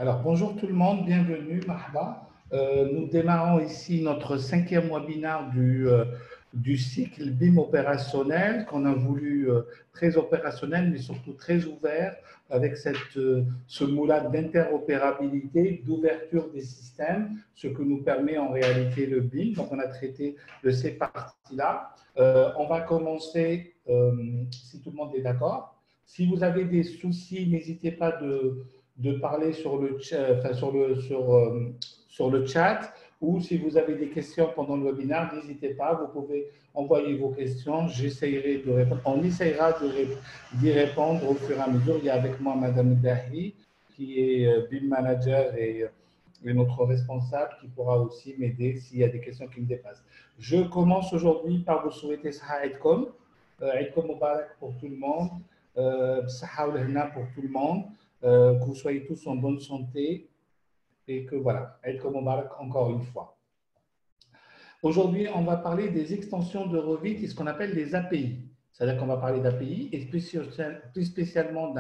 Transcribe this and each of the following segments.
Alors, bonjour tout le monde, bienvenue, marhaba. Nous démarrons ici notre 5e webinaire du cycle BIM opérationnel qu'on a voulu très opérationnel, mais surtout très ouvert avec ce moulin d'interopérabilité, d'ouverture des systèmes, ce que nous permet en réalité le BIM. Donc, on a traité de ces parties-là. On va commencer, si tout le monde est d'accord. Si vous avez des soucis, n'hésitez pas de parler sur le chat, enfin sur le chat, ou si vous avez des questions pendant le webinaire, n'hésitez pas, vous pouvez envoyer vos questions, j'essaierai de répondre. On essaiera d'y répondre au fur et à mesure. Il y a avec moi Madame Dahi, qui est BIM Manager et notre responsable qui pourra aussi m'aider s'il y a des questions qui me dépassent. Je commence aujourd'hui par vous souhaiter Saha Aidkom, Aidkom Mubarak pour tout le monde, Saha Ulhna pour tout le monde. Que vous soyez tous en bonne santé et que voilà, Aidkom Mubarak encore une fois. Aujourd'hui, on va parler des extensions de Revit et ce qu'on appelle les API. C'est-à-dire qu'on va parler d'API et plus spécialement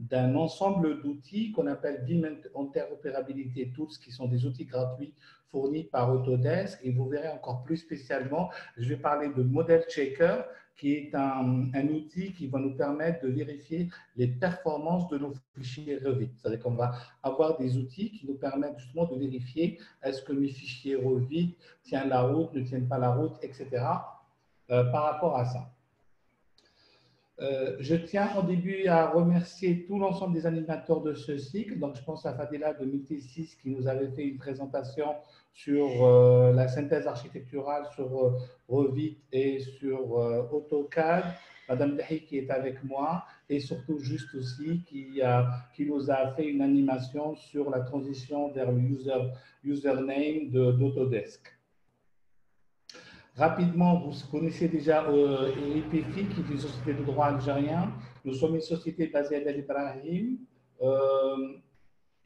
d'un ensemble d'outils qu'on appelle BIM Interopérabilité Tools, qui sont des outils gratuits fournis par Autodesk. Et vous verrez encore plus spécialement, je vais parler de Model Checker, qui est un outil qui va nous permettre de vérifier les performances de nos fichiers Revit. C'est-à-dire qu'on va avoir des outils qui nous permettent justement de vérifier est-ce que mes fichiers Revit tiennent la route, ne tiennent pas la route, etc. Par rapport à ça. Je tiens au début à remercier tout l'ensemble des animateurs de ce cycle. Donc, je pense à Fadela de Multisys qui nous avait fait une présentation sur la synthèse architecturale sur Revit et sur AutoCAD. Madame Dahi qui est avec moi et surtout Juste aussi qui nous a fait une animation sur la transition vers le username d'Autodesk. Rapidement, vous connaissez déjà EPFI, qui est une société de droit algérien. Nous sommes une société basée à Del Ibrahim.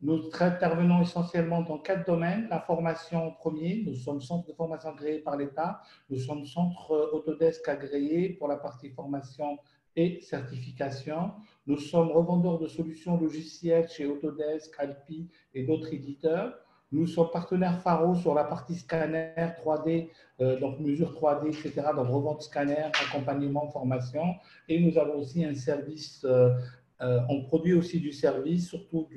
Nous intervenons essentiellement dans 4 domaines. La formation en premier, nous sommes centre de formation agréé par l'État. Nous sommes centre Autodesk agréé pour la partie formation et certification. Nous sommes revendeurs de solutions logicielles chez Autodesk, Alpi et d'autres éditeurs. Nous sommes partenaires Faro sur la partie scanner 3D, donc mesure 3D, etc. Donc revente scanner, accompagnement, formation. Et nous avons aussi un service, on produit aussi du service, surtout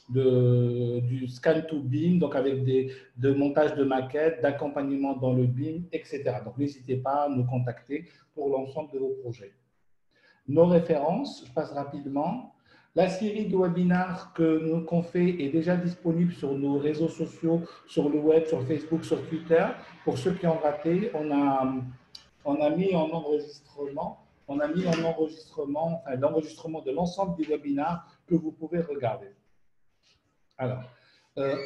du scan to BIM, donc avec de montage de maquettes, d'accompagnement dans le BIM, etc. Donc n'hésitez pas à nous contacter pour l'ensemble de vos projets. Nos références, je passe rapidement. La série de webinaires qu'on fait est déjà disponible sur nos réseaux sociaux, sur le web, sur Facebook, sur Twitter. Pour ceux qui ont raté, on a mis en enregistrement, l'enregistrement de l'ensemble des webinaires que vous pouvez regarder. Alors,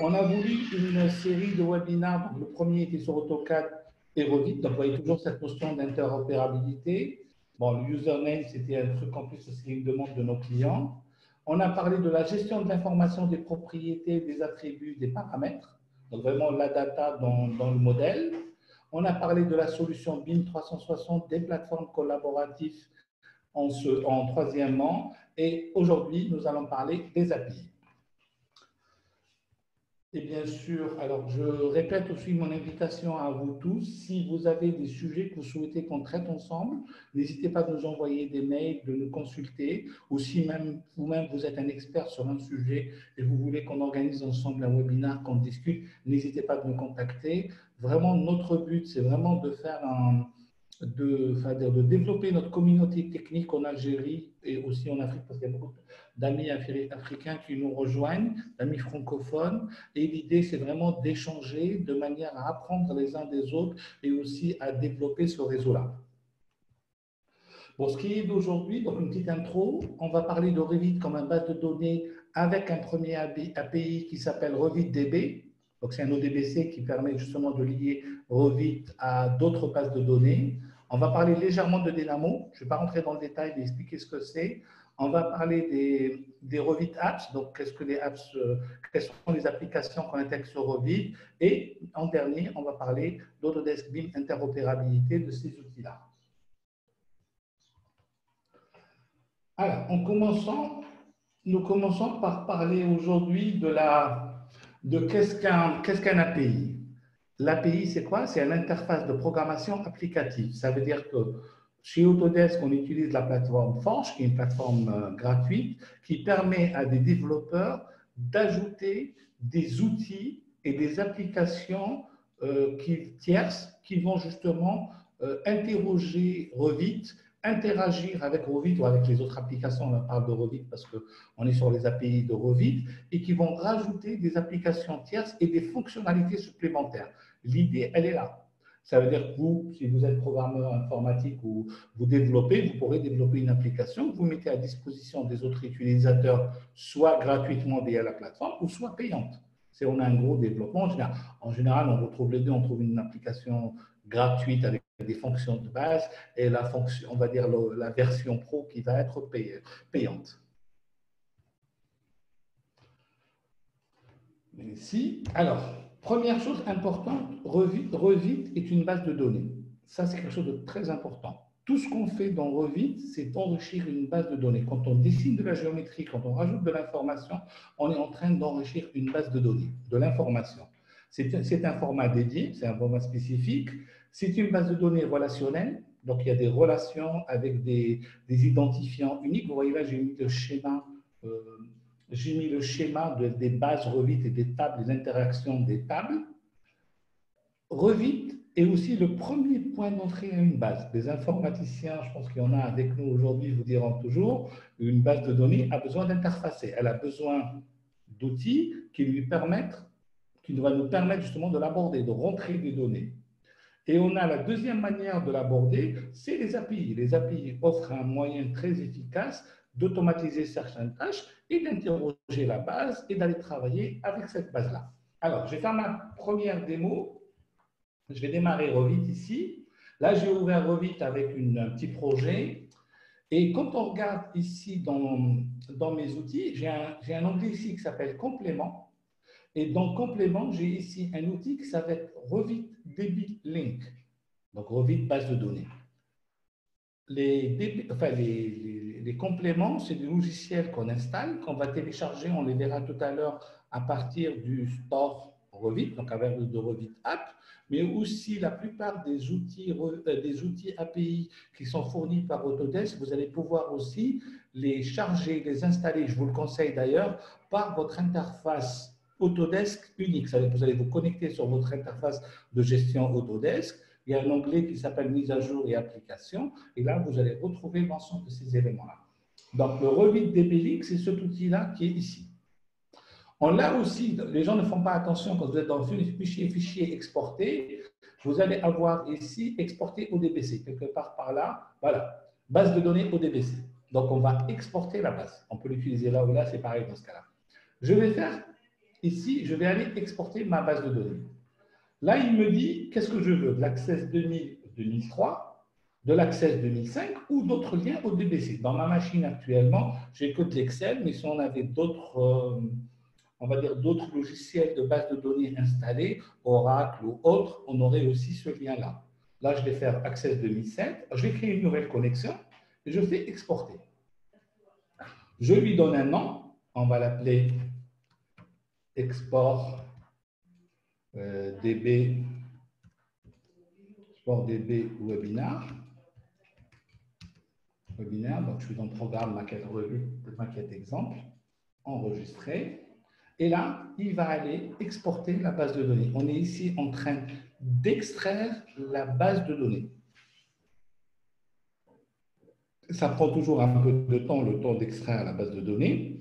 on a voulu une série de webinaires. Donc, le premier était sur AutoCAD et Revit. Donc, vous voyez toujours cette notion d'interopérabilité. Bon, le username, c'était un truc en plus, c'est une demande de nos clients. On a parlé de la gestion de l'information des propriétés, des attributs, des paramètres. Donc, vraiment la data dans le modèle. On a parlé de la solution BIM 360, des plateformes collaboratives en troisièmement. Et aujourd'hui, nous allons parler des API. Et bien sûr, alors je répète aussi mon invitation à vous tous. Si vous avez des sujets que vous souhaitez qu'on traite ensemble, n'hésitez pas à nous envoyer des mails, de nous consulter. Ou si même vous-même vous êtes un expert sur un sujet et vous voulez qu'on organise ensemble un webinaire, qu'on discute, n'hésitez pas à nous contacter. Vraiment, notre but, c'est vraiment de faire de développer notre communauté technique en Algérie et aussi en Afrique, parce qu'il y a beaucoup d'amis africains qui nous rejoignent, d'amis francophones. Et l'idée, c'est vraiment d'échanger de manière à apprendre les uns des autres et aussi à développer ce réseau-là. Pour ce qui est d'aujourd'hui, donc une petite intro, on va parler de Revit comme une base de données avec un premier API qui s'appelle RevitDB. Donc, c'est un ODBC qui permet justement de lier Revit à d'autres bases de données. On va parler légèrement de Dynamo. Je ne vais pas rentrer dans le détail et expliquer ce que c'est. On va parler des Revit Apps. Donc, qu'est-ce que les apps, quelles sont les applications qu'on intègre sur Revit. Et en dernier, on va parler d'Autodesk BIM interopérabilité de ces outils-là. Alors, en commençant, nous commençons par parler aujourd'hui de qu'est-ce qu'un API. L'API, c'est quoi? C'est une interface de programmation applicative. Ça veut dire que chez Autodesk, on utilise la plateforme Forge, qui est une plateforme gratuite, qui permet à des développeurs d'ajouter des outils et des applications tierces qui vont justement interroger Revit, interagir avec Revit ou avec les autres applications, on parle de Revit parce qu'on est sur les API de Revit, et qui vont rajouter des applications tierces et des fonctionnalités supplémentaires. L'idée, elle est là. Ça veut dire que vous, si vous êtes programmeur informatique ou vous développez, vous pourrez développer une application que vous mettez à disposition des autres utilisateurs, soit gratuitement via la plateforme, ou soit payante. Si on a un gros développement, en général, on retrouve les deux, on trouve une application gratuite avec des fonctions de base et la fonction, on va dire la version pro qui va être payante. Ici, alors, première chose importante, Revit est une base de données. Ça, c'est quelque chose de très important. Tout ce qu'on fait dans Revit, c'est enrichir une base de données. Quand on dessine de la géométrie, quand on rajoute de l'information, on est en train d'enrichir une base de données, de l'information. C'est un format dédié, c'est un format spécifique. C'est une base de données relationnelle. Donc, il y a des relations avec des identifiants uniques. Vous voyez là, j'ai mis le schéma. J'ai mis le schéma des bases Revit et des tables, des interactions des tables. Revit est aussi le premier point d'entrée à une base. Les informaticiens, je pense qu'il y en a avec nous aujourd'hui, vous diront toujours, une base de données a besoin d'interfacer. Elle a besoin d'outils qui va nous permettre justement de l'aborder, de rentrer des données. Et on a la deuxième manière de l'aborder, c'est les API. Les API offrent un moyen très efficace d'automatiser certaines tâches et d'interroger la base et d'aller travailler avec cette base-là. Alors, je vais faire ma première démo. Je vais démarrer Revit ici. Là, j'ai ouvert Revit avec un petit projet. Et quand on regarde ici dans mes outils, j'ai un onglet ici qui s'appelle Complément. Et dans Complément, j'ai ici un outil qui s'appelle Revit DB Link. Donc, Revit base de données. Les compléments, c'est des logiciels qu'on installe, qu'on va télécharger, on les verra tout à l'heure à partir du store Revit, donc avec de Revit App, mais aussi la plupart des outils API qui sont fournis par Autodesk, vous allez pouvoir aussi les charger, les installer, je vous le conseille d'ailleurs, par votre interface Autodesk unique. Vous allez vous connecter sur votre interface de gestion Autodesk. Il y a un onglet qui s'appelle mise à jour et applications. Et là, vous allez retrouver l'ensemble de ces éléments-là. Donc, le Revit DB Link, c'est cet outil-là qui est ici. On l'a aussi, les gens ne font pas attention quand vous êtes dans le fichier exporté, vous allez avoir ici exporter ODBC, quelque part par là, voilà, base de données ODBC. Donc, on va exporter la base. On peut l'utiliser là ou là, c'est pareil dans ce cas-là. Je vais faire ici, je vais aller exporter ma base de données. Là, il me dit, qu'est-ce que je veux? De l'Access 2003, de l'Access 2005 ou d'autres liens ODBC. Dans ma machine actuellement, j'ai que de l'Excel, mais si on avait d'autres, on va dire d'autres logiciels de base de données installés, Oracle ou autres, on aurait aussi ce lien-là. Là, je vais faire Access 2007. Je vais créer une nouvelle connexion et je fais exporter. Je lui donne un nom. On va l'appeler export DB, export DB webinar. Donc je suis dans le programme maquette revue, maquette exemple, enregistré. Et là, il va aller exporter la base de données. On est ici en train d'extraire la base de données. Ça prend toujours un peu de temps, le temps d'extraire la base de données.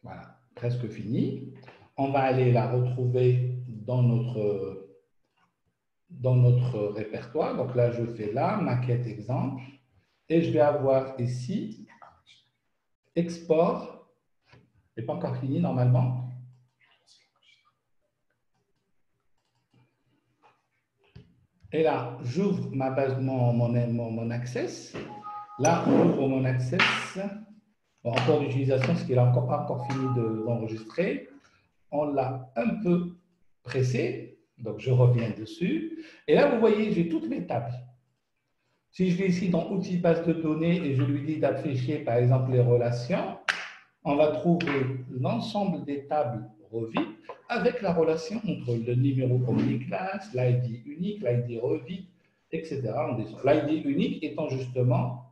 Voilà, presque fini. On va aller la retrouver dans notre répertoire. Donc là, je fais là, maquette exemple. Et je vais avoir ici, export. n'est pas encore fini normalement. Et là, j'ouvre ma base, mon Access. Là, on ouvre mon Access. Bon, encore d'utilisation, parce qu'il n'a pas encore fini d'enregistrer. On l'a un peu pressé. Donc, je reviens dessus. Et là, vous voyez, j'ai toutes mes tables. Si je vais ici dans outils base de données et je lui dis d'afficher par exemple les relations, on va trouver l'ensemble des tables Revit avec la relation entre le numéro omniclass, l'ID unique, l'ID Revit, etc. L'ID unique étant justement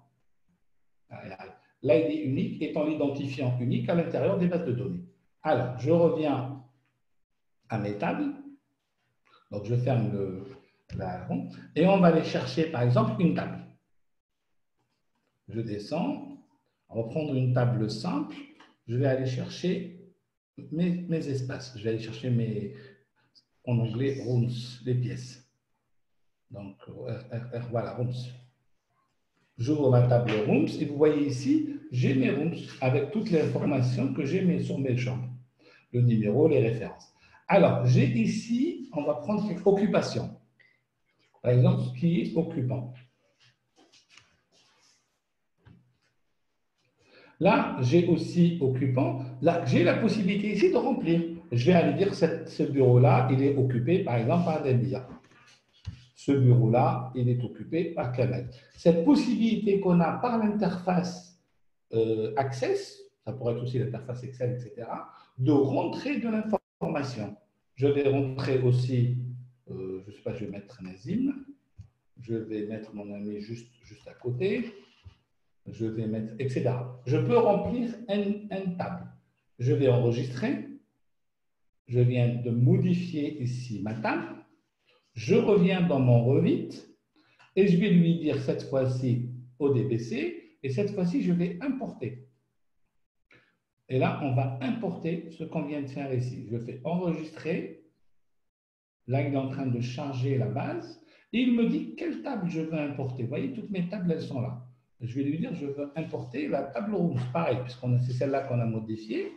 l'ID unique étant l'identifiant unique à l'intérieur des bases de données. Alors, je reviens à mes tables. Donc, je ferme la ronde et on va aller chercher, par exemple, une table. Je descends, on va prendre une table simple. Je vais aller chercher mes espaces. Je vais aller chercher en anglais, rooms, les pièces. Donc, voilà, rooms. J'ouvre ma table rooms et vous voyez ici, j'ai mes rooms avec toutes les informations que j'ai sur mes chambres. Le numéro, les références. Alors, j'ai ici, on va prendre occupation. Par exemple, ce qui est occupant. Là, j'ai aussi occupant. Là, j'ai la possibilité ici de remplir. Je vais aller dire que ce bureau-là, il est occupé, par exemple, par Debia. Ce bureau-là, il est occupé par Kamel. Cette possibilité qu'on a par l'interface Access, ça pourrait être aussi l'interface Excel, etc., de rentrer de l'information. Je vais rentrer aussi, je ne sais pas, je vais mettre Nazim, je vais mettre mon ami juste à côté, je vais mettre, etc. Je peux remplir une table. Je vais enregistrer, je viens de modifier ici ma table, je reviens dans mon Revit et je vais lui dire cette fois-ci ODBC et cette fois-ci je vais importer. Et là, on va importer ce qu'on vient de faire ici. Je fais enregistrer. Là, il est en train de charger la base. Et il me dit quelle table je veux importer. Vous voyez, toutes mes tables, elles sont là. Je vais lui dire, je veux importer la table rouge. Pareil, puisque c'est celle-là qu'on a modifiée.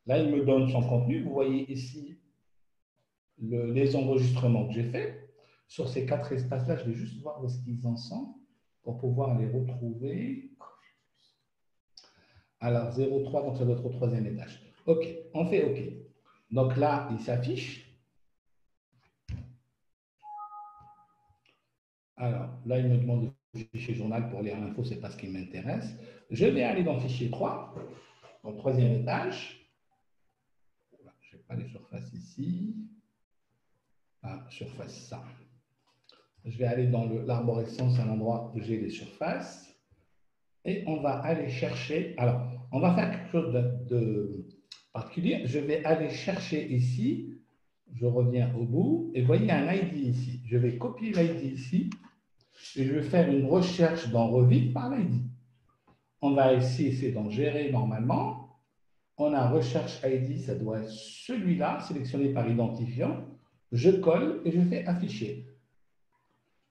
Là, il me donne son contenu. Vous voyez ici les enregistrements que j'ai faits. Sur ces 4 espaces-là, je vais juste voir où est-ce qu'ils en sont pour pouvoir les retrouver. Alors, 0,3, donc ça doit être au 3e étage. OK, on fait OK. Donc là, il s'affiche. Alors, là, il me demande le fichier journal pour lire l'info, ce n'est pas ce qui m'intéresse. Je vais aller dans le fichier 3, au 3e étage. Je n'ai pas les surfaces ici. Ah, surface ça. Je vais aller dans l'arborescence à l'endroit où j'ai les surfaces. Et on va aller chercher. Alors, on va faire quelque chose de particulier. Je vais aller chercher ici. Je reviens au bout. Et vous voyez, il y a un ID ici. Je vais copier l'ID ici. Et je vais faire une recherche dans Revit par l'ID. On va ici, c'est dans Gérer normalement. On a Recherche ID, ça doit être celui-là, sélectionné par identifiant. Je colle et je fais Afficher.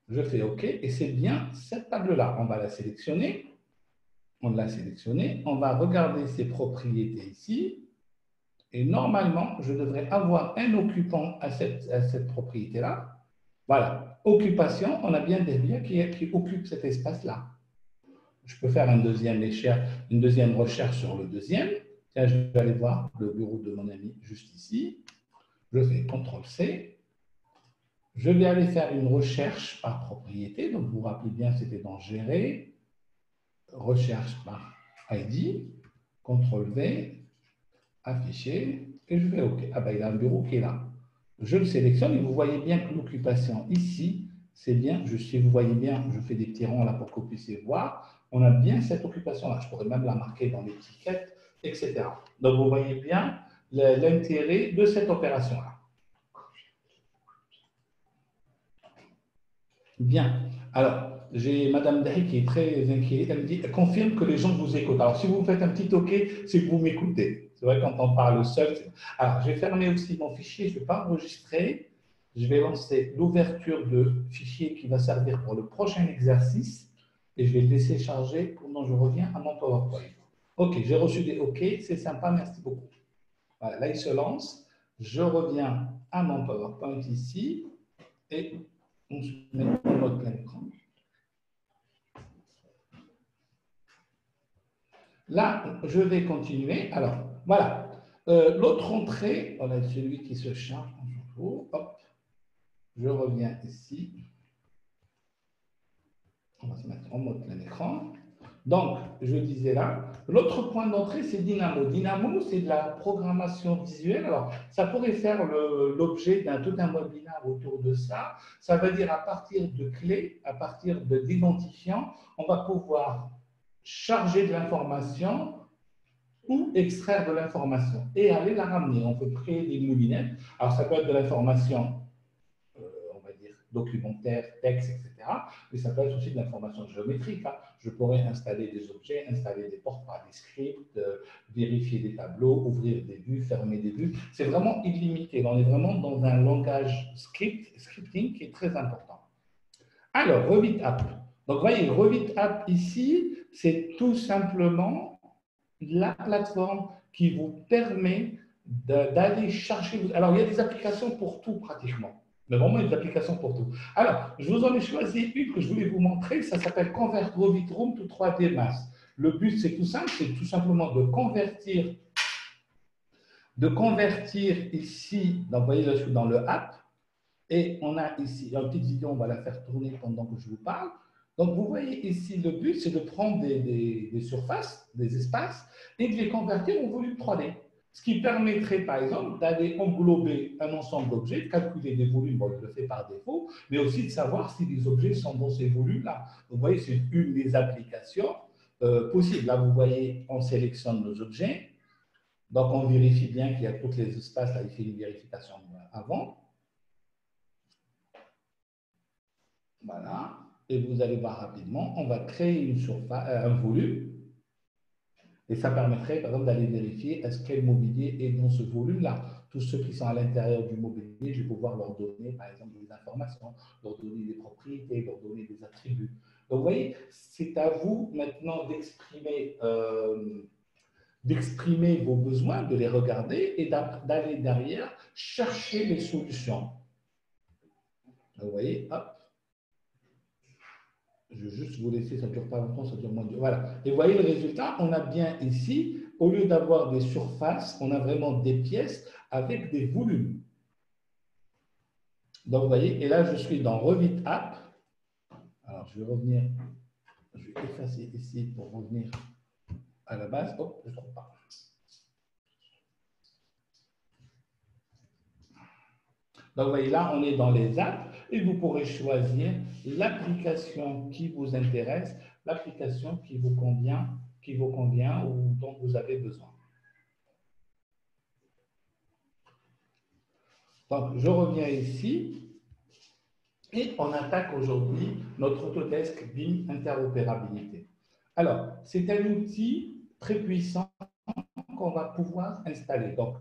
Je fais OK et c'est bien cette table-là. On va la sélectionner. On l'a sélectionnée. On va regarder ses propriétés ici. Et normalement, je devrais avoir un occupant à cette propriété-là. Voilà. Occupation, on a bien des biens qui occupent cet espace-là. Je peux faire une deuxième recherche sur le deuxième. Tiens, je vais aller voir le bureau de mon ami juste ici. Je fais CTRL-C. Je vais aller faire une recherche par propriété. Donc, vous vous rappelez bien, c'était dans Gérer. Recherche par ID. CTRL-V. Afficher. Et je fais OK. Ah ben, il y a un bureau qui est là. Je le sélectionne et vous voyez bien que l'occupation ici, c'est bien. Si vous voyez bien, je fais des petits ronds là pour que vous puissiez voir. On a bien cette occupation-là. Je pourrais même la marquer dans l'étiquette, etc. Donc, vous voyez bien l'intérêt de cette opération-là. Bien. Alors, j'ai Madame Dahi qui est très inquiète. Elle me dit, elle confirme que les gens vous écoutent. Alors, si vous me faites un petit OK, c'est que vous m'écoutez. C'est vrai, quand on parle seul. Alors, je vais fermer aussi mon fichier. Je ne vais pas enregistrer. Je vais lancer l'ouverture de fichier qui va servir pour le prochain exercice. Et je vais le laisser charger pendant que je reviens à mon PowerPoint. OK, j'ai reçu des OK. C'est sympa. Merci beaucoup. Voilà, là, il se lance. Je reviens à mon PowerPoint ici. Et on se met en mode plein écran. Là, je vais continuer. Alors, voilà. L'autre entrée, voilà, celui qui se charge. Hop, je reviens ici. On va se mettre en mode plein écran. Donc, je disais là, l'autre point d'entrée, c'est Dynamo. Dynamo, c'est de la programmation visuelle. Alors, ça pourrait faire l'objet d'un tout un webinaire autour de ça. Ça veut dire à partir de clés, à partir d'identifiants, on va pouvoir charger de l'information ou extraire de l'information et aller la ramener. On peut créer des moulinettes. Alors, ça peut être de l'information, on va dire, documentaire, texte, etc. Mais ça peut être aussi de l'information géométrique. Hein. Je pourrais installer des objets, installer des portraits, des scripts, vérifier des tableaux, ouvrir des vues, fermer des vues. C'est vraiment illimité. On est vraiment dans un langage scripting qui est très important. Alors, Revit App. Donc, vous voyez, Revit App ici, c'est tout simplement la plateforme qui vous permet d'aller chercher. Alors, il y a des applications pour tout pratiquement. Mais vraiment, il y a des applications pour tout. Alors, je vous en ai choisi une que je voulais vous montrer. Ça s'appelle Convert Revit Room to 3D Mass. Le but, c'est tout simple, c'est tout simplement de convertir ici, donc vous voyez, là, je suis dans le app, et on a ici, une petite vidéo, on va la faire tourner pendant que je vous parle. Donc, vous voyez ici, le but, c'est de prendre des surfaces, des espaces, et de les convertir en volume 3D. Ce qui permettrait, par exemple, d'aller englober un ensemble d'objets, de calculer des volumes, bon, je le fais par défaut, mais aussi de savoir si les objets sont dans ces volumes-là. Vous voyez, c'est une des applications possibles. Là, vous voyez, on sélectionne nos objets. Donc, on vérifie bien qu'il y a tous les espaces. Là, il fait une vérification avant. Voilà. Et vous allez voir rapidement, on va créer une surface, un volume. Et ça permettrait, par exemple, d'aller vérifier est-ce quel mobilier est dans ce volume-là. Tous ceux qui sont à l'intérieur du mobilier, je vais pouvoir leur donner, par exemple, des informations, leur donner des propriétés, leur donner des attributs. Donc, vous voyez, c'est à vous maintenant d'exprimer vos besoins, de les regarder et d'aller derrière chercher les solutions. Vous voyez, hop. Je vais juste vous laisser, ça ne dure pas longtemps, ça dure moins de... Voilà. Et vous voyez le résultat, on a bien ici, au lieu d'avoir des surfaces, on a vraiment des pièces avec des volumes. Donc, vous voyez, et là, je suis dans Revit App. Alors, je vais revenir, je vais effacer ici pour revenir à la base. Hop, je ne trouve pas. Donc, vous voyez, là, on est dans les apps et vous pourrez choisir l'application qui vous intéresse, l'application qui vous convient ou dont vous avez besoin. Donc, je reviens ici et on attaque aujourd'hui notre Autodesk BIM Interopérabilité. Alors, c'est un outil très puissant qu'on va pouvoir installer. Donc,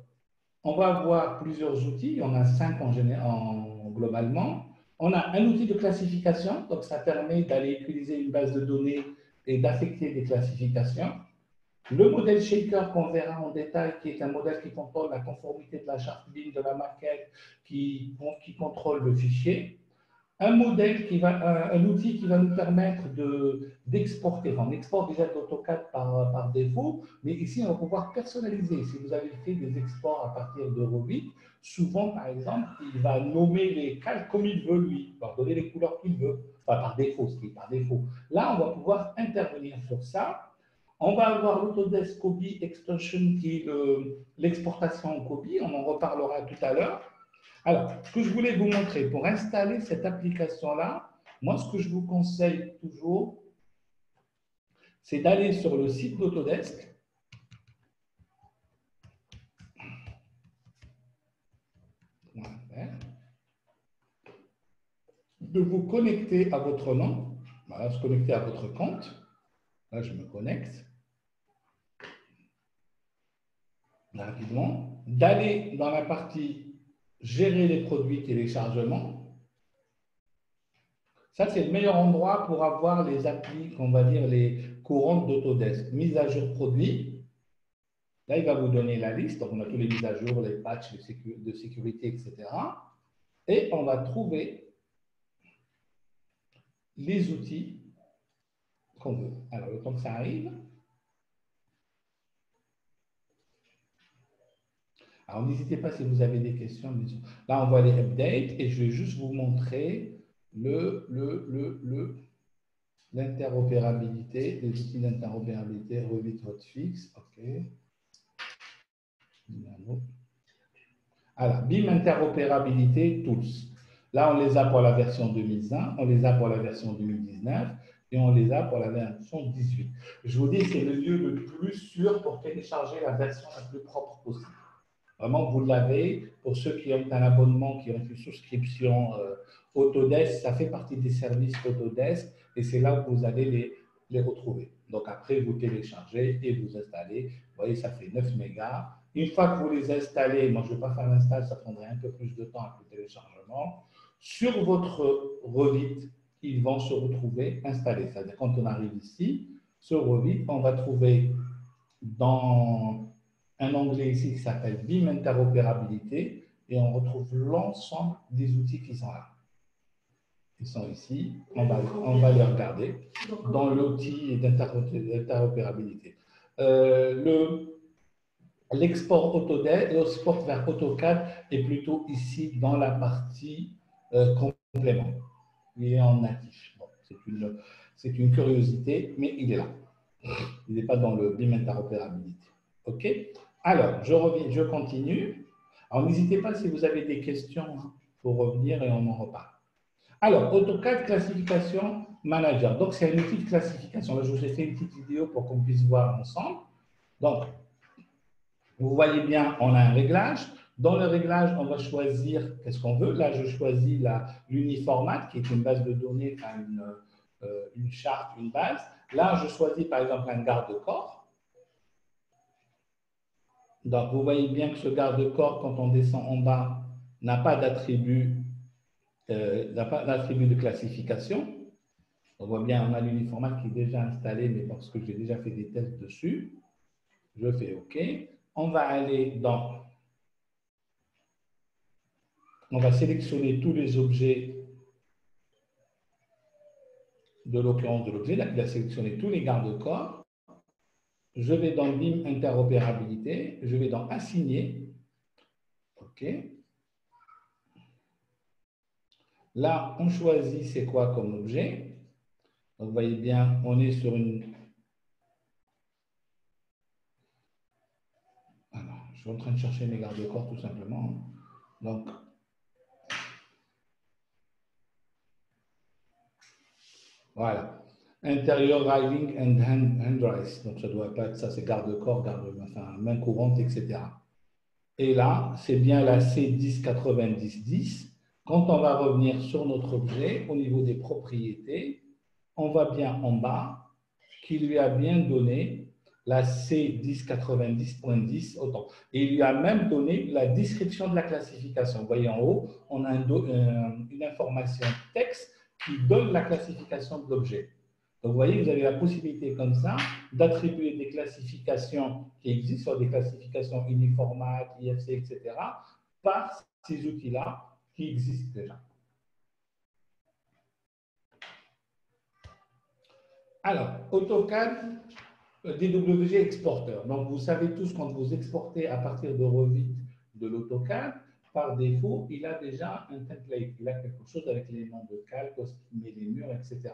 on va avoir plusieurs outils, il y en a 5 globalement. On a un outil de classification, donc ça permet d'aller utiliser une base de données et d'affecter des classifications. Le modèle Shaker qu'on verra en détail, qui est un modèle qui contrôle la conformité de la charte BIM, de la maquette, qui contrôle le fichier. Un outil qui va nous permettre d'exporter. On exporte déjà d'AutoCAD par défaut, mais ici, on va pouvoir personnaliser. Si vous avez fait des exports à partir de Revit, souvent, par exemple, il va nommer les calques comme il veut, lui, il va donner les couleurs qu'il veut, enfin, par défaut, ce qui est par défaut. Là, on va pouvoir intervenir sur ça. On va avoir l'Autodesk Coby Extension qui est l'exportation en Coby, on en reparlera tout à l'heure. Alors, ce que je voulais vous montrer, pour installer cette application-là, moi, ce que je vous conseille toujours, c'est d'aller sur le site d'Autodesk. De vous connecter à votre nom. Voilà, se connecter à votre compte. Là, je me connecte. Rapidement. D'aller dans la partie gérer les produits téléchargement. Ça, c'est le meilleur endroit pour avoir les applis, on va dire les courantes d'Autodesk. Mise à jour produit. Là, il va vous donner la liste. Donc, on a tous les mises à jour, les patchs de sécurité, etc. Et on va trouver les outils qu'on veut. Alors, le temps que ça arrive. Alors, n'hésitez pas si vous avez des questions. Là, on voit les updates et je vais juste vous montrer le L'interopérabilité, les outils d'interopérabilité, Revit Hotfix, ok. Alors, BIM interopérabilité, tools. Là, on les a pour la version 2020, on les a pour la version 2019 et on les a pour la version 18. Je vous dis, c'est le lieu le plus sûr pour télécharger la version la plus propre possible. Vraiment, vous l'avez. Pour ceux qui ont un abonnement, qui ont une souscription Autodesk, ça fait partie des services Autodesk et c'est là où vous allez les retrouver. Donc après, vous téléchargez et vous installez. Vous voyez, ça fait 9 mégas. Une fois que vous les installez, moi je ne vais pas faire l'install, ça prendrait un peu plus de temps avec le téléchargement. Sur votre Revit, ils vont se retrouver installés. C'est-à-dire quand on arrive ici, sur Revit, on va trouver dans un onglet ici qui s'appelle BIM interopérabilité et on retrouve l'ensemble des outils qui sont là. Ils sont ici, on va les regarder dans l'outil d'interopérabilité. L'export Autodesk, l'export vers AutoCAD est plutôt ici dans la partie complément. Il est en natif. Bon, c'est une curiosité, mais il est là. Il n'est pas dans le BIM interopérabilité. OK? Alors, je reviens, je continue. Alors, n'hésitez pas si vous avez des questions pour revenir et on en reparle. Alors, AutoCAD classification manager. Donc, c'est un outil de classification. Là, je vous ai fait une petite vidéo pour qu'on puisse voir ensemble. Donc, vous voyez bien, on a un réglage. Dans le réglage, on va choisir qu'est-ce qu'on veut. Là, je choisis l'uniformat, qui est une base de données, enfin une charte, une base. Là, je choisis par exemple un garde-corps. Donc, vous voyez bien que ce garde-corps, quand on descend en bas, n'a pas d'attribut de classification. On voit bien, on a l'uniformat qui est déjà installé, mais parce que j'ai déjà fait des tests dessus. Je fais OK. On va aller dans... On va sélectionner tous les objets de l'occurrence de l'objet. Là, il a sélectionné tous les garde-corps. Je vais dans BIM interopérabilité. Je vais dans Assigner. OK. Là, on choisit c'est quoi comme objet. Donc, vous voyez bien, on est sur une... Alors, je suis en train de chercher mes garde-corps tout simplement. Donc, voilà. Intérieur riding and handrails. Donc, ça ne doit pas être ça, c'est garde-corps, enfin, main courante, etc. Et là, c'est bien la C109010. Quand on va revenir sur notre objet, au niveau des propriétés, on voit bien en bas qu'il lui a bien donné la C1090.10 autant. Et il lui a même donné la description de la classification. Vous voyez en haut, on a une information texte qui donne la classification de l'objet. Donc, vous voyez, vous avez la possibilité comme ça d'attribuer des classifications qui existent, soit des classifications uniformat, IFC, etc., par ces outils-là qui existent déjà. Alors, AutoCAD DWG Exporter. Donc, vous savez tous, quand vous exportez à partir de Revit de l'AutoCAD, par défaut, il a déjà un template. Il a quelque chose avec les noms de calque, il met les murs, etc.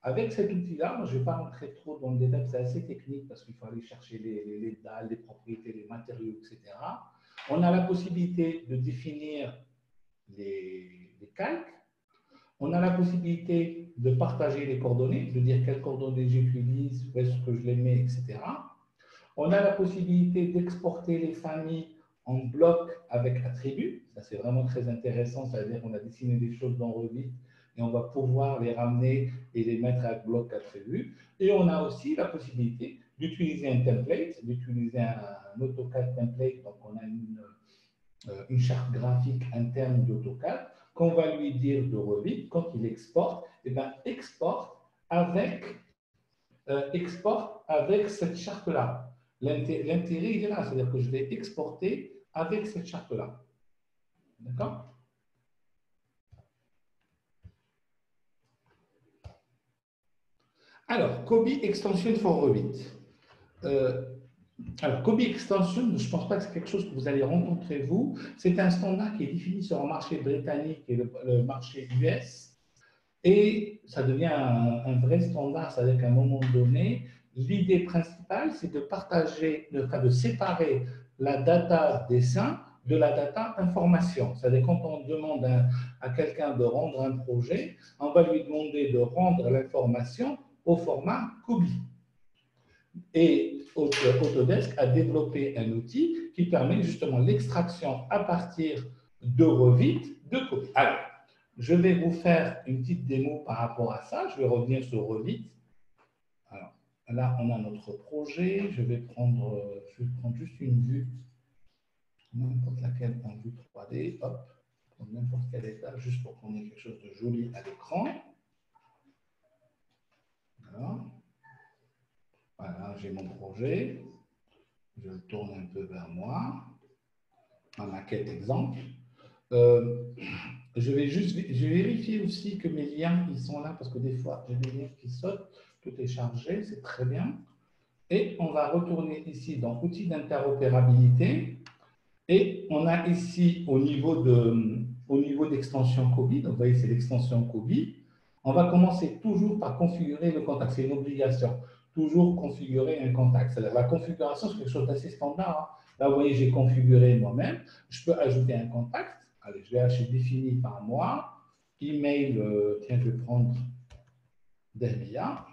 Avec cet outil-là, moi, je ne vais pas rentrer trop dans le détail, c'est assez technique parce qu'il faut aller chercher les dalles, les propriétés, les matériaux, etc. On a la possibilité de définir les calques. On a la possibilité de partager les coordonnées, de dire quelles coordonnées j'utilise, où est-ce que je les mets, etc. On a la possibilité d'exporter les familles en blocs avec attributs. Ça, c'est vraiment très intéressant. C'est-à-dire qu'on a dessiné des choses dans Revit et on va pouvoir les ramener et les mettre à bloc attributs. Et on a aussi la possibilité d'utiliser un template, d'utiliser un AutoCAD template. Donc, on a une charte graphique interne d'AutoCAD qu'on va lui dire de Revit, quand il exporte, eh bien, exporte avec cette charte-là. L'intérêt, il est là, c'est-à-dire que je vais exporter avec cette charte-là. D'accord? Alors, COBie Extension for Revit. Alors, COBie Extension, je ne pense pas que c'est quelque chose que vous allez rencontrer vous. C'est un standard qui est défini sur le marché britannique et le marché US. Et ça devient un vrai standard, c'est-à-dire qu'à un moment donné, l'idée principale, c'est de partager, de séparer la data dessin de la data information. C'est-à-dire quand on demande à quelqu'un de rendre un projet, on va lui demander de rendre l'information au format COBI. Et Autodesk a développé un outil qui permet justement l'extraction à partir de Revit de COBI. Alors, je vais vous faire une petite démo par rapport à ça. Je vais revenir sur Revit. Alors, là, on a notre projet. Je vais prendre juste une vue, n'importe laquelle en vue 3D. Hop, prendre n'importe quel état, juste pour qu'on ait quelque chose de joli à l'écran. Voilà, j'ai mon projet. Je le tourne un peu vers moi. Ma maquette exemple. Je vais vérifier aussi que mes liens ils sont là parce que des fois j'ai des liens qui sautent. Tout est chargé, c'est très bien. Et on va retourner ici dans outils d'interopérabilité. Et on a ici au niveau d'extension COBI, donc vous voyez c'est l'extension COBI. On va commencer toujours par configurer le contact, c'est une obligation. Toujours configurer un contact. La configuration, c'est quelque chose d'assez standard. Hein. Là, vous voyez, j'ai configuré moi-même. Je peux ajouter un contact. Allez, je vais acheter défini par moi. Email, tiens, je vais prendre Derbia.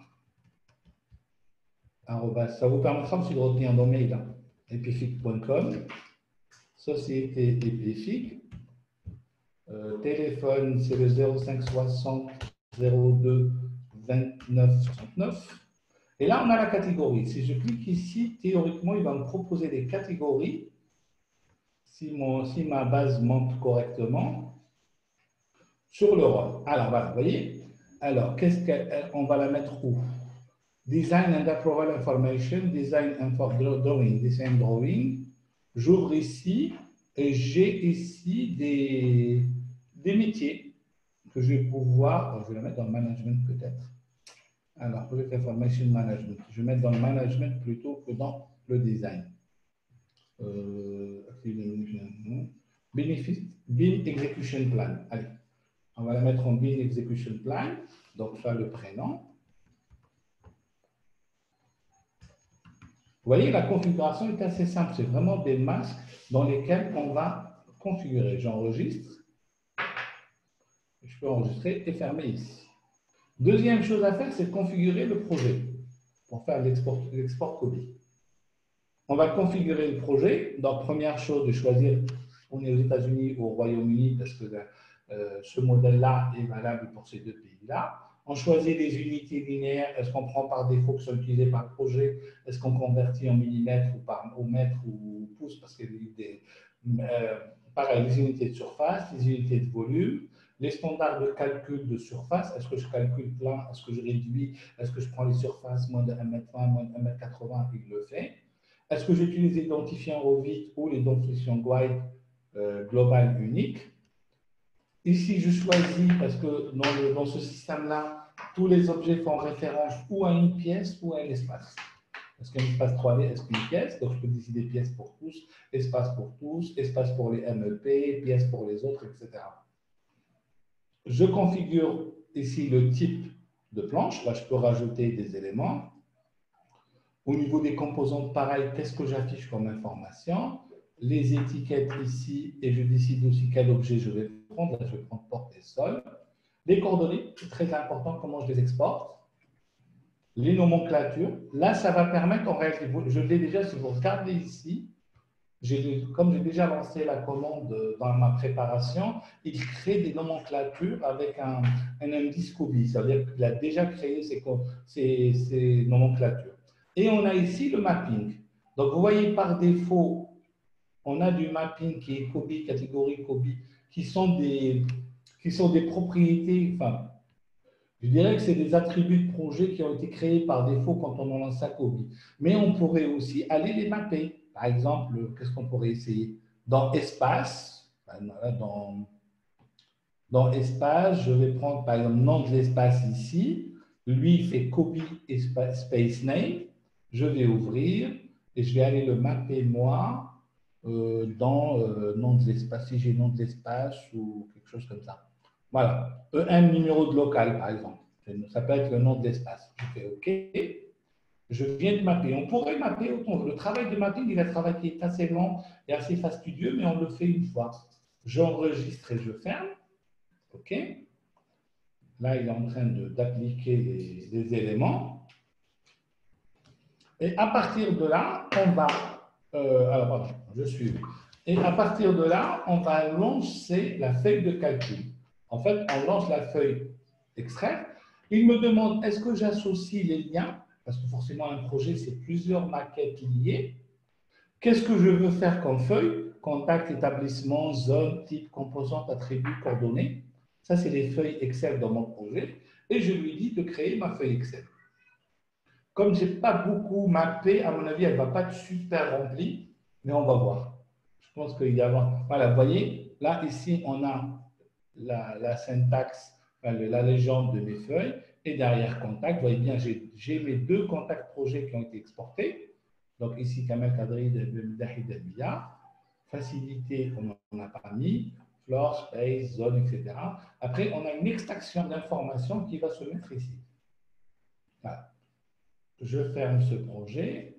Ça vous permettra aussi de retenir nos mails. Hein. epific.com. Société Epific. Téléphone, c'est le 0560 02 29 69. Et là, on a la catégorie. Si je clique ici, théoriquement, il va me proposer des catégories. Si ma base monte correctement, sur le rôle. Alors, voilà, vous voyez. Alors, on va la mettre où? Design and Approval Information, Design and Drawing, Design Drawing. J'ouvre ici et j'ai ici des métiers que je vais pouvoir, je vais la mettre dans le management peut-être. Alors, Project Information Management, je vais mettre dans le management plutôt que dans le design. Benefit, Bin Execution Plan. Allez, on va la mettre en Bin Execution Plan, donc ça le prénom. Vous voyez, la configuration est assez simple, c'est vraiment des masques dans lesquels on va configurer. J'enregistre, je peux enregistrer et fermer ici. Deuxième chose à faire, c'est configurer le projet pour faire l'export COBI. On va configurer le projet. Donc, première chose, de choisir, on est aux États-Unis ou au Royaume-Uni parce que ce modèle-là est valable pour ces deux pays-là. On choisit des unités linéaires. Est-ce qu'on prend par défaut que sont utilisées par le projet? Est-ce qu'on convertit en millimètres ou mètres ou pouces? Parce que pareil, les unités de surface, les unités de volume, les standards de calcul de surface. Est-ce que je calcule plein? Est-ce que je réduis? Est-ce que je prends les surfaces moins de 1,20 m, moins de 1,80 m? Il le fait. Est-ce que j'utilise l'identifiant Revit ou l'identifiant Guide global unique? Ici, je choisis, parce que dans ce système-là, tous les objets font référence ou à une pièce ou à un espace. Est-ce qu'un espace 3D, est-ce qu'une pièce? Donc, je peux décider pièce pour tous, espace pour les MEP, pièce pour les autres, etc. Je configure ici le type de planche. Là, je peux rajouter des éléments. Au niveau des composantes, pareil, qu'est-ce que j'affiche comme information? Les étiquettes ici, et je décide aussi quel objet je vais prendre. Là, je vais prendre porte et sol. Les coordonnées, c'est très important comment je les exporte. Les nomenclatures. Là, ça va permettre, en réalité, je l'ai déjà, si vous regardez ici, comme j'ai déjà lancé la commande dans ma préparation, il crée des nomenclatures avec un indice COBI. Ça veut dire qu'il a déjà créé ces nomenclatures. Et on a ici le mapping. Donc, vous voyez, par défaut, on a du mapping qui est COBI, catégorie COBI, qui sont des propriétés, enfin, je dirais que c'est des attributs de projet qui ont été créés par défaut quand on en lance un COBI. Mais on pourrait aussi aller les mapper. Par exemple, qu'est-ce qu'on pourrait essayer? Dans espace, dans espace, je vais prendre par exemple nom de l'espace ici. Lui, il fait COBI space name. Je vais ouvrir et je vais aller le mapper moi dans nom de l'espace, si j'ai nom de l'espace ou quelque chose comme ça. Voilà, EM numéro de local, par exemple. Ça peut être le nom de l'espace. Je fais OK. Je viens de mapper. On pourrait mapper autant. Le travail de mapping, il est un travail qui est assez long et assez fastidieux, mais on le fait une fois. J'enregistre et je ferme. OK. Là, il est en train d'appliquer les éléments. Et à partir de là, on va. Alors, pardon, je suis. Et à partir de là, on va lancer la feuille de calcul. En fait, on lance la feuille extraite. Il me demande est-ce que j'associe les liens, parce que forcément, un projet, c'est plusieurs maquettes liées. Qu'est-ce que je veux faire comme feuille? Contact, établissement, zone, type, composante, attribut, coordonnées. Ça, c'est les feuilles Excel dans mon projet. Et je lui dis de créer ma feuille Excel. Comme je n'ai pas beaucoup mappé, à mon avis, elle ne va pas être super remplie, mais on va voir. Je pense qu'il y a. Voilà, vous voyez, là, ici, on a la syntaxe, la légende de mes feuilles, et derrière contact, vous voyez bien, j'ai mes deux contacts projets qui ont été exportés. Donc ici, Kamel Kadri de Mdahid Elbia, facilité, on n'a pas mis, floor, space, zone, etc. Après, on a une extraction d'informations qui va se mettre ici. Voilà. Je ferme ce projet.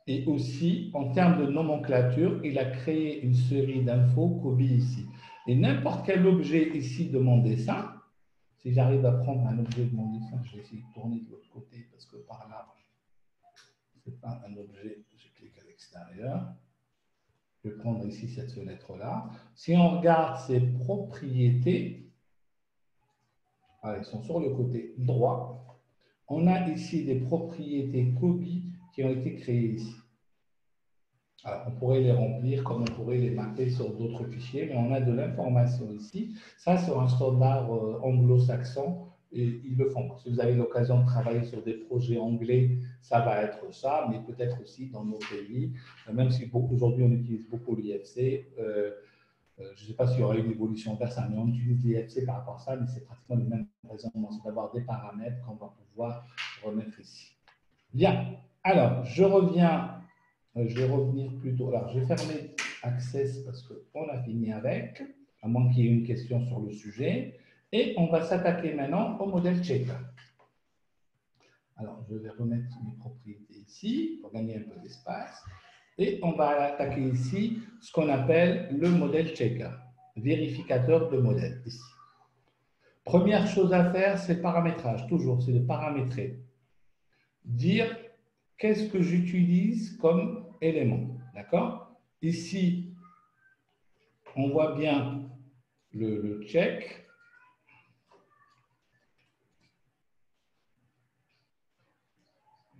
Et aussi, en termes de nomenclature, il a créé une série d'infos Kobe ici. Et n'importe quel objet ici de mon dessin, si j'arrive à prendre un objet de mon dessin, je vais essayer de tourner de l'autre côté parce que par là, ce n'est pas un objet, je clique à l'extérieur. Je vais prendre ici cette fenêtre-là. Si on regarde ses propriétés, elles sont sur le côté droit. On a ici des propriétés Kobe qui ont été créées ici. Alors, on pourrait les remplir comme on pourrait les mapper sur d'autres fichiers, mais on a de l'information ici. Ça, c'est un standard anglo-saxon et ils le font. Si vous avez l'occasion de travailler sur des projets anglais, ça va être ça, mais peut-être aussi dans nos pays, même si aujourd'hui on utilise beaucoup l'IFC. Je ne sais pas s'il y aura une évolution vers ça, mais on utilise l'IFC par rapport à ça, mais c'est pratiquement le même raisonnement, c'est d'avoir des paramètres qu'on va pouvoir remettre ici. Bien, alors je reviens. Je vais revenir plutôt. Alors, je vais fermer Access parce qu'on a fini avec, à moins qu'il y ait une question sur le sujet. Et on va s'attaquer maintenant au modèle checker. Alors, je vais remettre mes propriétés ici pour gagner un peu d'espace. Et on va attaquer ici ce qu'on appelle le modèle checker, vérificateur de modèle ici. Première chose à faire, c'est le paramétrage. Toujours, c'est de paramétrer. Dire qu'est-ce que j'utilise comme élément. D'accord? Ici, on voit bien le check.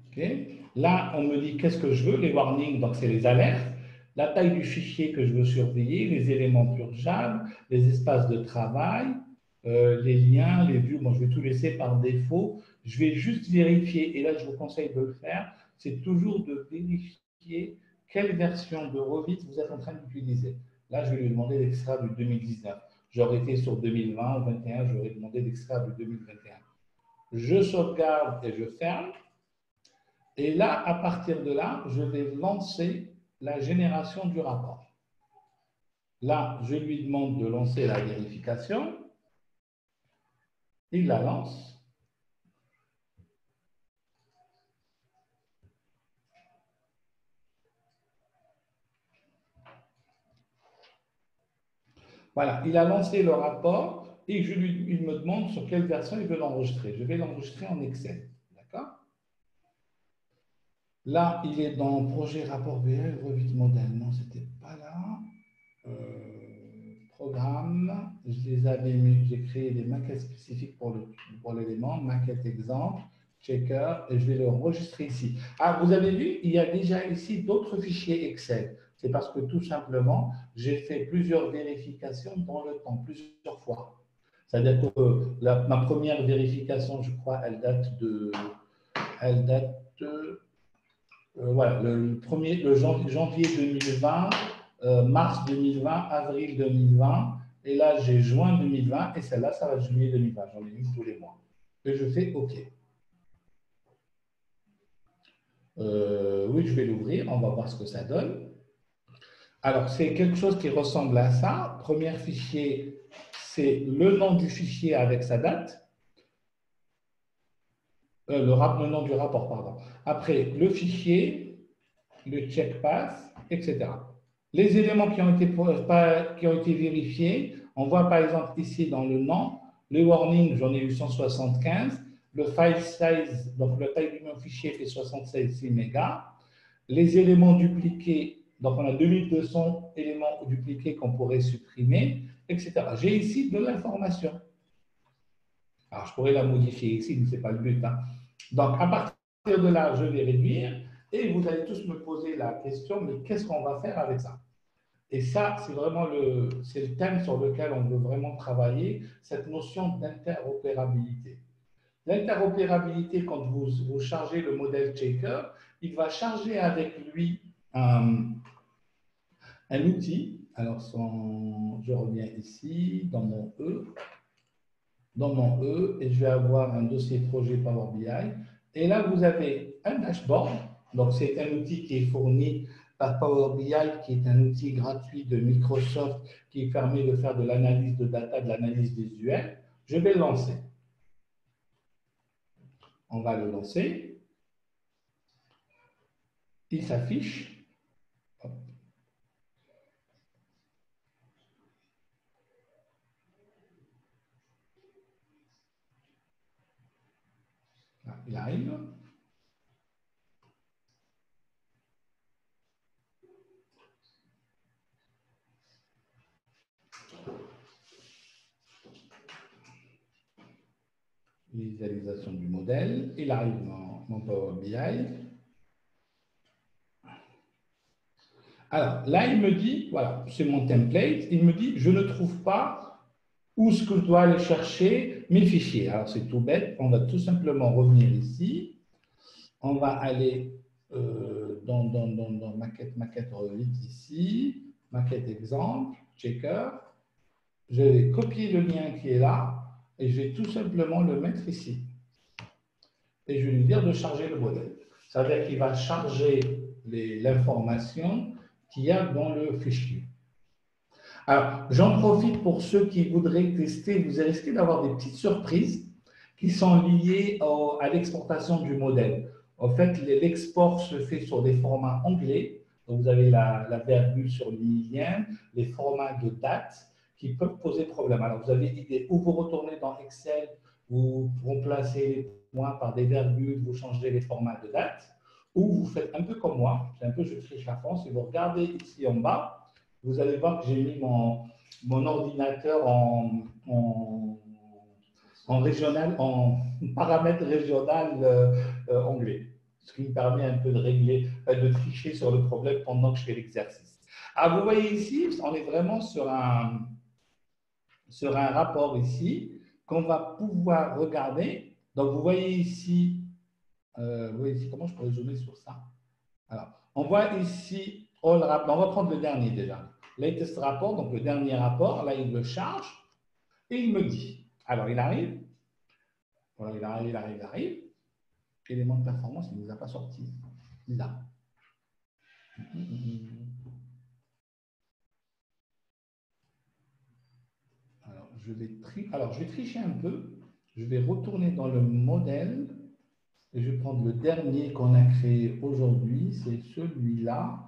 Okay. Là, on me dit qu'est-ce que je veux, les warnings, donc c'est les alertes, la taille du fichier que je veux surveiller, les éléments purgeables, les espaces de travail, les liens, les vues. Moi, je vais tout laisser par défaut. Je vais juste vérifier, et là, je vous conseille de le faire, c'est toujours de vérifier quelle version de Revit vous êtes en train d'utiliser. Là, je vais lui demander d'extraire du 2019. J'aurais été sur 2020 ou 2021, j'aurais demandé d'extraire du 2021. Je sauvegarde et je ferme. Et là, à partir de là, je vais lancer la génération du rapport. Là, je lui demande de lancer la vérification. Il la lance. Voilà, il a lancé le rapport et il me demande sur quelle version il veut l'enregistrer. Je vais l'enregistrer en Excel. D'accord? Là, il est dans projet rapport BL, Revit modèle. Non, ce n'était pas là. Programme, je les avais mis, j'ai créé des maquettes spécifiques pour l'élément, maquette exemple, checker, et je vais le enregistrer ici. Ah, vous avez vu, il y a déjà ici d'autres fichiers Excel. C'est parce que tout simplement, j'ai fait plusieurs vérifications dans le temps, plusieurs fois. C'est-à-dire que ma première vérification, je crois, elle date de voilà, le janvier 2020, mars 2020, avril 2020, et là j'ai juin 2020, et celle-là, ça va être juillet 2020. J'en ai mis tous les mois. Et je fais OK. Oui, je vais l'ouvrir, on va voir ce que ça donne. Alors, c'est quelque chose qui ressemble à ça. Premier fichier, c'est le nom du fichier avec sa date, le nom du rapport, pardon. Après, le fichier, le check pass, etc. Les éléments qui ont été vérifiés, on voit par exemple ici dans le nom, le warning, j'en ai eu 175, le file size, donc le taille du mon fichier fait 76 mégas, les éléments dupliqués, donc on a 2200 éléments dupliqués qu'on pourrait supprimer, etc. J'ai ici de l'information. Alors, je pourrais la modifier ici, mais ce n'est pas le but. Hein. Donc, à partir de là, je vais réduire et vous allez tous me poser la question, mais qu'est-ce qu'on va faire avec ça? Et ça, c'est vraiment le thème sur lequel on veut vraiment travailler, cette notion d'interopérabilité. L'interopérabilité, quand vous chargez le modèle checker, il va charger avec lui un outil. Alors, je reviens ici dans mon E. Et je vais avoir un dossier projet Power BI. Et là, vous avez un dashboard. Donc, c'est un outil qui est fourni par Power BI, qui est un outil gratuit de Microsoft qui permet de faire de l'analyse de data, de l'analyse visuelle. Je vais le lancer. On va le lancer. Il s'affiche. Là, il arrive. Visualisation du modèle. Il arrive dans mon Power BI. Alors, là, il me dit, voilà, c'est mon template. Il me dit, je ne trouve pas où est-ce que je dois aller chercher mes fichiers. Alors, c'est tout bête. On va tout simplement revenir ici. On va aller dans maquette Revit ici, maquette exemple, checker. Je vais copier le lien qui est là et je vais tout simplement le mettre ici. Et je vais lui dire de charger le modèle. Ça veut dire qu'il va charger l'information qu'il y a dans le fichier. Alors, j'en profite pour ceux qui voudraient tester. Vous risquez d'avoir des petites surprises qui sont liées à l'exportation du modèle. En fait, l'export se fait sur des formats anglais. Donc, vous avez la virgule sur l'ilienne, les formats de date qui peuvent poser problème. Alors, vous avez l'idée où vous retournez dans Excel, vous remplacez les points par des virgules, vous changez les formats de date, ou vous faites un peu comme moi, c'est un peu je triche la France, et vous regardez ici en bas, vous allez voir que j'ai mis mon ordinateur en régional, en paramètre régional anglais, ce qui me permet un peu de régler, de tricher sur le problème pendant que je fais l'exercice. Alors, vous voyez ici, on est vraiment sur un rapport ici qu'on va pouvoir regarder. Donc, vous voyez ici, comment je pourrais zoomer sur ça? Alors, on voit ici, all rapport. On va prendre le dernier déjà. Latest rapport, donc le dernier rapport, là, il le charge et il me dit. Alors, il arrive. Voilà, il arrive. Élément de performance, il ne nous a pas sorti. Bizarre. Alors, je vais tricher un peu. Je vais retourner dans le modèle et je vais prendre le dernier qu'on a créé aujourd'hui. C'est celui-là.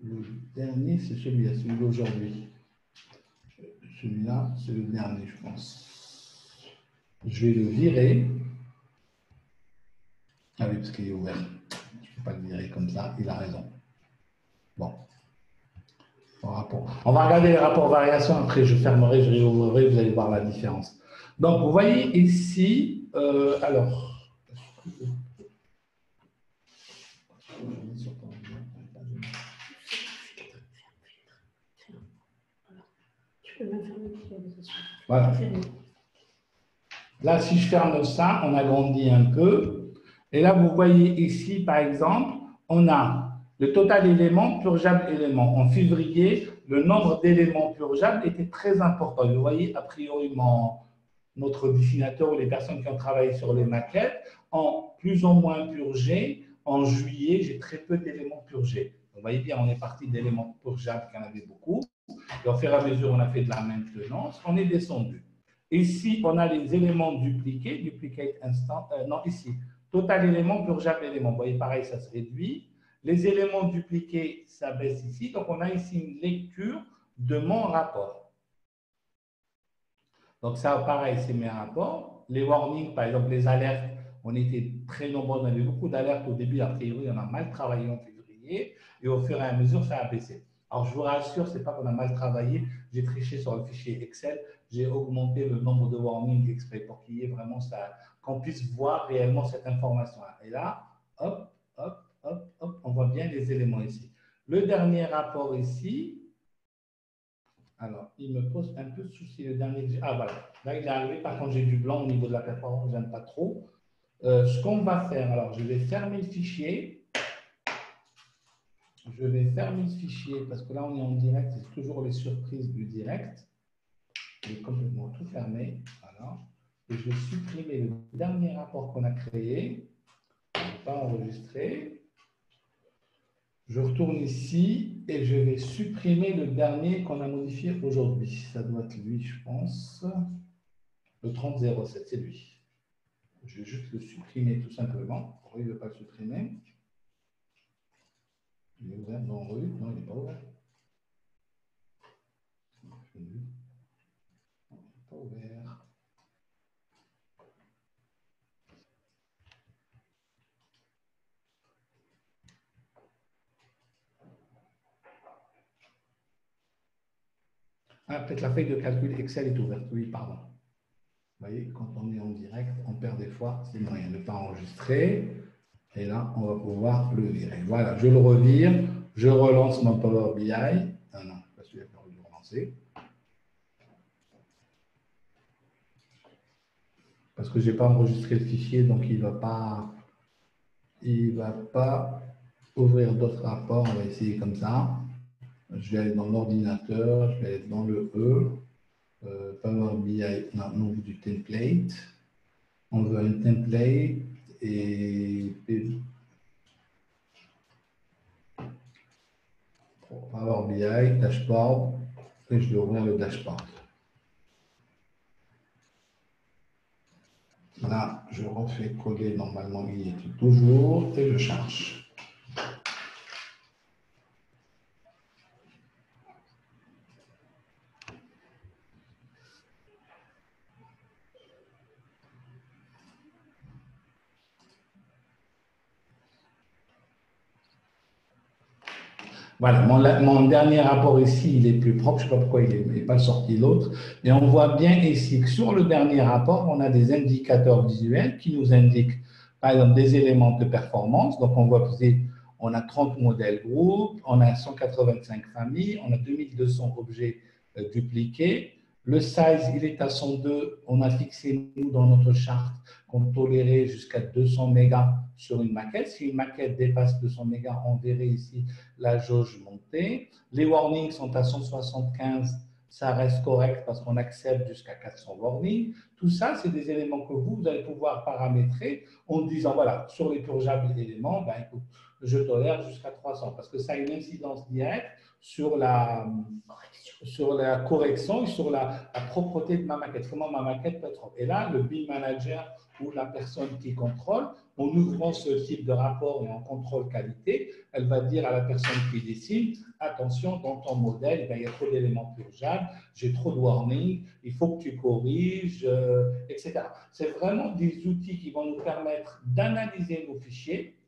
Le dernier, c'est celui-là, celui d'aujourd'hui. Celui-là, c'est le dernier, je pense. Je vais le virer. Ah oui, parce qu'il est ouvert. Je ne peux pas le virer comme ça, il a raison. Bon. On va regarder les rapports variation, après je fermerai, je réouvrirai, vous allez voir la différence. Donc, vous voyez ici, alors, voilà. Là, si je ferme ça, on agrandit un peu. Et là, vous voyez ici, par exemple, on a le total d'éléments, purgeables éléments. En février, le nombre d'éléments purgeables était très important. Vous voyez, a priori, notre dessinateur ou les personnes qui ont travaillé sur les maquettes ont plus ou moins purgé. En juillet, j'ai très peu d'éléments purgés. Vous voyez bien, on est parti d'éléments purgeables, qu'il y en avait beaucoup. Et au fur et à mesure, on a fait de la maintenance, on est descendu. Ici, on a les éléments dupliqués, duplicate instant, non, ici, total élément, purgeable élément. Vous voyez, pareil, ça se réduit. Les éléments dupliqués, ça baisse ici. Donc, on a ici une lecture de mon rapport. Donc, ça, pareil, c'est mes rapports. Les warnings, par exemple, les alertes, on était très nombreux, on avait beaucoup d'alertes au début. A priori, on a mal travaillé en février. Et au fur et à mesure, ça a baissé. Alors, je vous rassure, ce n'est pas qu'on a mal travaillé. J'ai triché sur le fichier Excel. J'ai augmenté le nombre de warnings exprès pour qu'il y ait vraiment ça, qu'on puisse voir réellement cette information-là. Et là, hop, hop, hop, hop, on voit bien les éléments ici. Le dernier rapport ici, alors, il me pose un peu de souci. Le dernier, ah voilà, là il est arrivé. Par contre, j'ai du blanc au niveau de la performance, je n'aime pas trop. Ce qu'on va faire, alors je vais fermer le fichier. Je vais fermer ce fichier parce que là, on est en direct. C'est toujours les surprises du direct. Je vais complètement tout fermer. Voilà. Et je vais supprimer le dernier rapport qu'on a créé. Je ne vais pas enregistrer. Je retourne ici et je vais supprimer le dernier qu'on a modifié aujourd'hui. Ça doit être lui, je pense. Le 3007, c'est lui. Je vais juste le supprimer tout simplement. Pourquoi il ne veut pas le supprimer? Il est ouvert dans rue. Non, il n'est pas ouvert. Il n'est pas ouvert. Ah, peut-être la feuille de calcul Excel est ouverte. Oui, pardon. Vous voyez, quand on est en direct, on perd des fois. C'est moyen de ne pas enregistrer. Et là, on va pouvoir le virer. Voilà, je le revire. Je relance mon Power BI. Ah non, parce qu'il a perdu de relancer. Parce que je n'ai pas enregistré le fichier, donc il ne va pas ouvrir d'autres rapports. On va essayer comme ça. Je vais aller dans l'ordinateur, je vais aller dans le E, Power BI, non, du template. On veut un template et Power BI, dashboard, et je vais ouvrir le dashboard. Là, je refais coller, normalement il y est toujours, et je charge. Voilà, mon dernier rapport ici, il est plus propre. Je ne sais pas pourquoi il n'est pas sorti l'autre. Mais on voit bien ici que sur le dernier rapport, on a des indicateurs visuels qui nous indiquent, par exemple, des éléments de performance. Donc, on voit on a 30 modèles groupes, on a 185 familles, on a 2200 objets dupliqués. Le size, il est à 102. On a fixé, nous, dans notre charte, qu'on tolérait jusqu'à 200 mégas sur une maquette. Si une maquette dépasse 200 mégas, on verrait ici la jauge montée. Les warnings sont à 175, ça reste correct parce qu'on accepte jusqu'à 400 warnings. Tout ça, c'est des éléments que vous allez pouvoir paramétrer en disant, voilà, sur les purgeables éléments, ben, écoute, je tolère jusqu'à 300 parce que ça a une incidence directe sur la correction et sur la propreté de ma maquette. Comment ma maquette peut être. Et là, le BIM manager ou la personne qui contrôle, en ouvrant ce type de rapport et en contrôle qualité, elle va dire à la personne qui dessine, attention, dans ton modèle, il y a trop d'éléments purgeables, j'ai trop de warnings, il faut que tu corriges, etc. C'est vraiment des outils qui vont nous permettre d'analyser nos fichiers,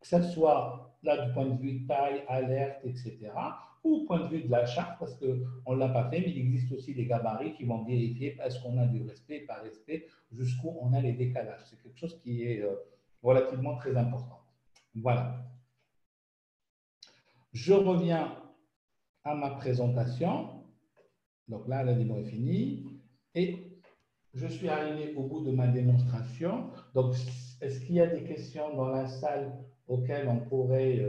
que ce soit là du point de vue taille, alerte, etc., ou au point de vue de la charte, parce qu'on ne l'a pas fait, mais il existe aussi des gabarits qui vont vérifier est-ce qu'on a du respect, pas respect, jusqu'où on a les décalages. C'est quelque chose qui est relativement très important. Voilà. Je reviens à ma présentation. Donc là, la démo est finie. Et je suis arrivé au bout de ma démonstration. Donc, est-ce qu'il y a des questions dans la salle auxquelles on pourrait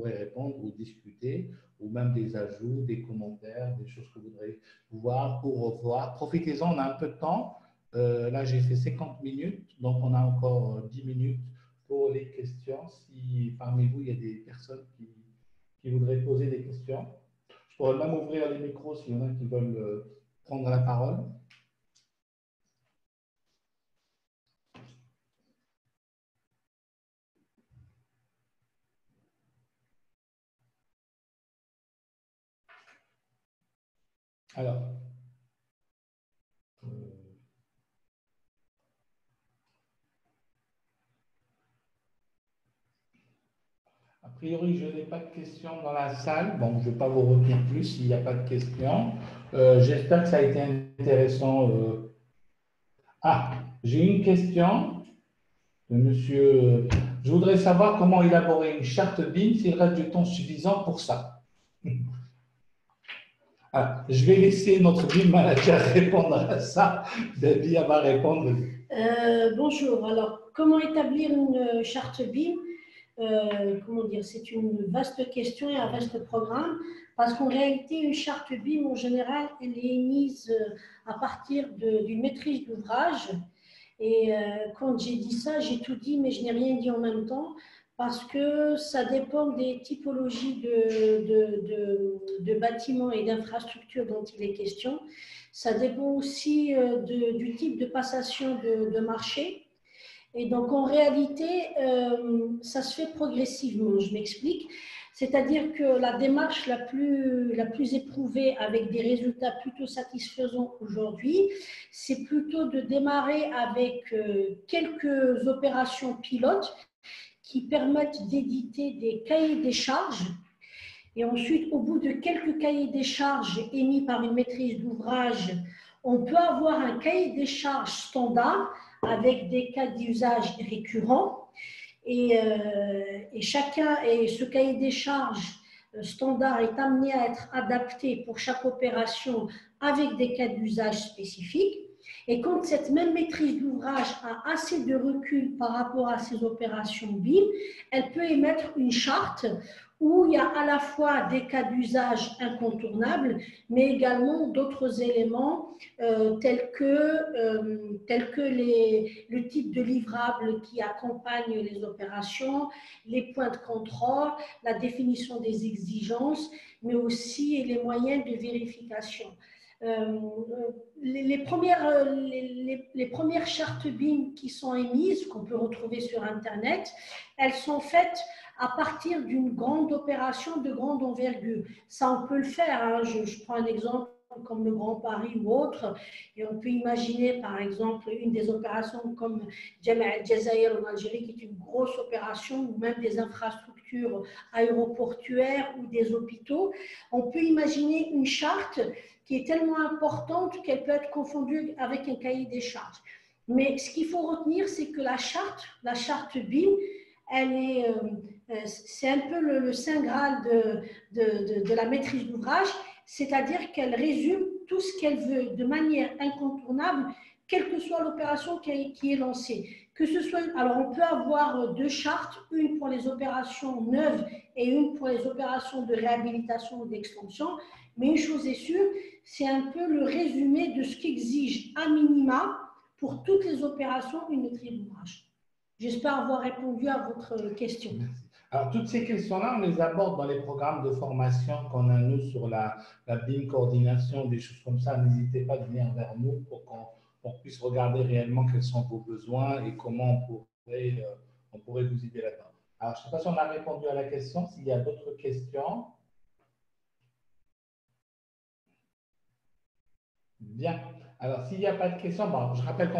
répondre ou discuter, ou même des ajouts, des commentaires, des choses que vous voudrez voir ou revoir? Profitez-en, on a un peu de temps. Là, j'ai fait 50 minutes, donc on a encore 10 minutes pour les questions. Si parmi vous, il y a des personnes qui voudraient poser des questions. Je pourrais même ouvrir les micros s'il y en a qui veulent prendre la parole. Alors, a priori, je n'ai pas de questions dans la salle. Bon, je ne vais pas vous retenir plus s'il n'y a pas de questions. J'espère que ça a été intéressant. Ah, j'ai une question de monsieur. Je voudrais savoir comment élaborer une charte BIM s'il reste du temps suffisant pour ça. Alors, je vais laisser notre BIM manager répondre à ça. Davia va répondre. Bonjour. Alors, comment établir une charte BIM? Comment dire, c'est une vaste question et un vaste programme, parce qu'en réalité, une charte BIM, en général, elle est émise à partir d'une maîtrise d'ouvrage. Et quand j'ai dit ça, j'ai tout dit, mais je n'ai rien dit en même temps, parce que ça dépend des typologies de bâtiments et d'infrastructures dont il est question. Ça dépend aussi du type de passation de marché. Et donc, en réalité, ça se fait progressivement. Je m'explique. C'est-à-dire que la démarche la plus éprouvée avec des résultats plutôt satisfaisants aujourd'hui, c'est plutôt de démarrer avec quelques opérations pilotes qui permettent d'éditer des cahiers des charges. Et ensuite, au bout de quelques cahiers des charges émis par une maîtrise d'ouvrage, on peut avoir un cahier des charges standard avec des cas d'usage récurrents. Et ce cahier des charges standard est amené à être adapté pour chaque opération avec des cas d'usage spécifiques. Et quand cette même maîtrise d'ouvrage a assez de recul par rapport à ces opérations BIM, elle peut émettre une charte où il y a à la fois des cas d'usage incontournables, mais également d'autres éléments tels que le type de livrable qui accompagne les opérations, les points de contrôle, la définition des exigences, mais aussi les moyens de vérification. Les premières chartes BIM qui sont émises, qu'on peut retrouver sur Internet, elles sont faites à partir d'une grande opération de grande envergure. Ça, on peut le faire. Hein. Je prends un exemple comme le Grand Paris ou autre, et on peut imaginer par exemple une des opérations comme Jama' al-Jazair en Algérie, qui est une grosse opération, ou même des infrastructures aéroportuaires ou des hôpitaux. On peut imaginer une charte qui est tellement importante qu'elle peut être confondue avec un cahier des charges. Mais ce qu'il faut retenir, c'est que la charte BIM, c'est un peu le saint graal de la maîtrise d'ouvrage, c'est-à-dire qu'elle résume tout ce qu'elle veut de manière incontournable, quelle que soit l'opération qui est lancée. Que ce soit, alors on peut avoir deux chartes, une pour les opérations neuves et une pour les opérations de réhabilitation ou d'extension, mais une chose est sûre, c'est un peu le résumé de ce qu'exige à minima pour toutes les opérations une maîtrise d'ouvrage. J'espère avoir répondu à votre question. Merci. Alors, toutes ces questions-là, on les aborde dans les programmes de formation qu'on a, nous, sur la BIM coordination, des choses comme ça. N'hésitez pas à venir vers nous pour qu'on puisse regarder réellement quels sont vos besoins et comment on pourrait vous aider là-dedans. Alors, je ne sais pas si on a répondu à la question, s'il y a d'autres questions. Bien. Alors, s'il n'y a pas de questions, bon, je rappelle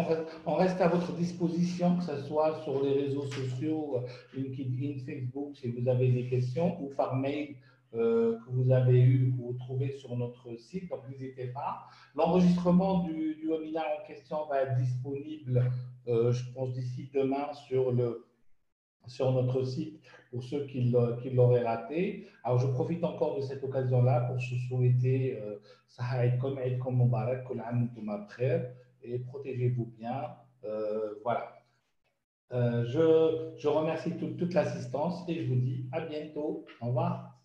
qu'on reste à votre disposition, que ce soit sur les réseaux sociaux, LinkedIn, Facebook, si vous avez des questions, ou par mail que vous avez eu ou trouvé sur notre site. Donc, n'hésitez pas. L'enregistrement du webinaire en question va être disponible, je pense, d'ici demain sur notre site pour ceux qui l'auraient raté. Alors, je profite encore de cette occasion-là pour se souhaiter Sahaïdkom Mubarak, Kul Aam Antum Bkhair, et protégez-vous bien. Voilà. Je remercie toute l'assistance et je vous dis à bientôt. Au revoir.